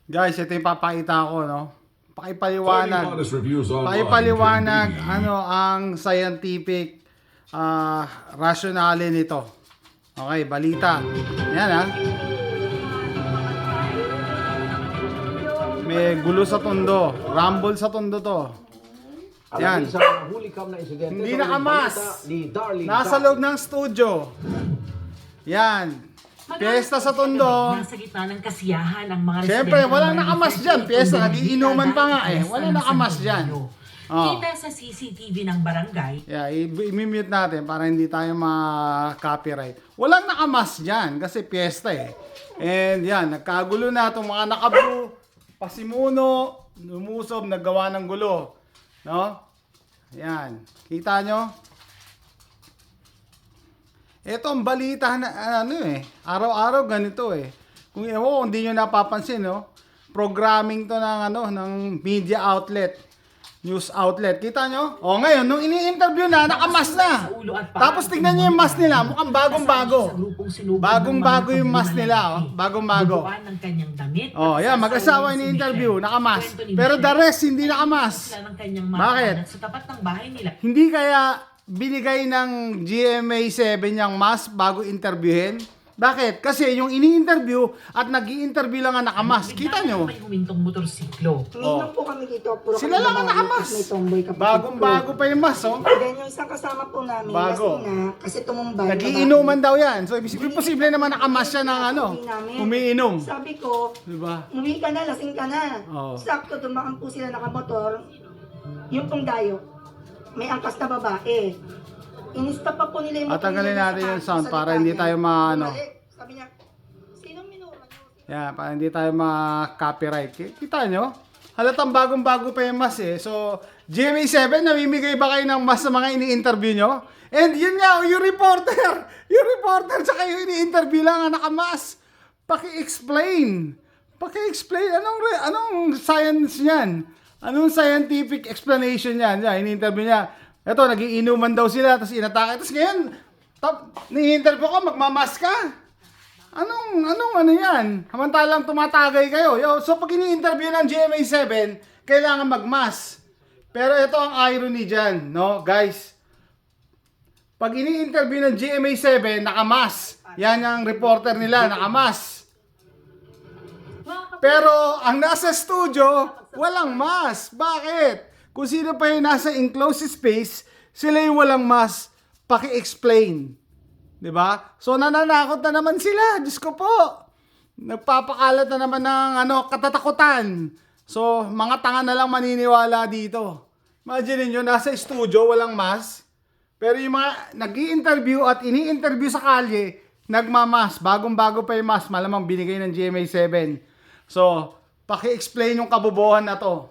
Guys, ito yung papakita ko, no? Finding honest reviews online Pakipaliwanag can be ano ang scientific rationale nito. Okay, balita. Yan ha. May gulo sa tondo. Rumble sa tondo to. Yan. Sa huli kam na insidente. Hindi sa nakamas. balita ni Darling Nasa loob ng studio. Yan. Piyesta sa tondo. Nasa gitna ng kasiyahan ang mga Siyempre, residente ng walang Barangay nakamas French dyan. Gate, Piyesta, Tondo, nagiinuman pa nga eh. dahil Walang sa nakamas San dyan. Antonio. Oh. Kita sa CCTV ng barangay, Yeah, i-mute natin para hindi tayo ma-copyright. Walang nakamas dyan kasi piyesta eh. And yan, nagkagulo na itong mga nakablue, pasimuno, lumusob, naggawa ng gulo. No? Yan. Kita nyo? Ito ang balita na ano eh. Araw-araw ganito eh. Kung hindi nyo napapansin, no? Programming to ng ano, ng media outlet, news outlet. Kita nyo? O ngayon, nung ini-interview na, nakamas na. sa ulo at paa, Tapos tignan nyo yung mask nila, mukhang bagong-bago. kasama siya sa grupong sinubog Bagong-bago ng mga yung mask nila, oh. lalaki. Bagong-bago. Duguan ng kanyang damit. Oh, at yan, sasaw mag-asawa si ini-interview, Michelle. nakamas. Kwento ni Pero the Michelle, rest, hindi nakamas. sila ng kanyang Bakit? mga sa tapat ng bahay nila. Hindi kaya binigay ng GMA7 yung mask bago interviewin? Bakit? Kasi yung ini-interview at nag-i-interview lang ang nakamas. Kita nyo? May humintong motorsiklo. Umiinom po kami dito. Puro Sila kami lang ang babae, nakamas. tapos may tomboy kapatid Bagong-bago ko. pa yung mask, oh. Then yung isang kasama po namin, Bago. lasing na, kasi tumumbay. Nagiinuman daw yan. So, posible naman nakamas siya ng ano, umiinom. Sabi ko, Diba? umuwi ka na, lasing ka na. Oo. Sakto, dumaan po sila nakamotor. Yung pong dayo, may angkas na babae. Inista pa po nila yung motor Tanggalin nila natin sa yung sound sa para likod hindi niya. tayo maano. Bumalik. Sabi niya, sinong minura niyo? Yan, para hindi tayo ma-copyright. Kita nyo? Halatang bagong-bago pa yung mask eh. So, GMA7, namimigay ba kayo ng mask sa mga ini-interview nyo? And yun nga, yung reporter, tsaka yung ini-interview lang ang nakamas. Paki-explain, anong science niyan? Anong scientific explanation niyan? Yan, ini-interview niya. Ito, nagiinuman daw sila, tapos inatake. Tapos ngayon, ni-interview ko, magmamas ka. Ano yan? Samantalang tumatagay kayo. So pag ini-interview ng GMA7, kailangan magmas. Pero ito ang irony dyan, no, guys. Pag ini-interview ng GMA7, nakamas. Yan ang reporter nila, nakamas. Pero ang nasa studio, walang mas. Bakit? Kung sino pa yung nasa enclosed space, sila yung walang mas. Paki-explain. 'Di ba? So nananakot na naman sila. Diyos ko po. Nagpapakalat na naman ng katatakutan. So mga tanga na lang maniniwala dito. Imagine niyo nasa studio walang mask. Pero yung mga nag-i-interview at ini-interview sa kalye, nagmamas. Bagong-bago pa yung mask. Malamang binigay ng GMA7. So, paki-explain yung kabobohan na to.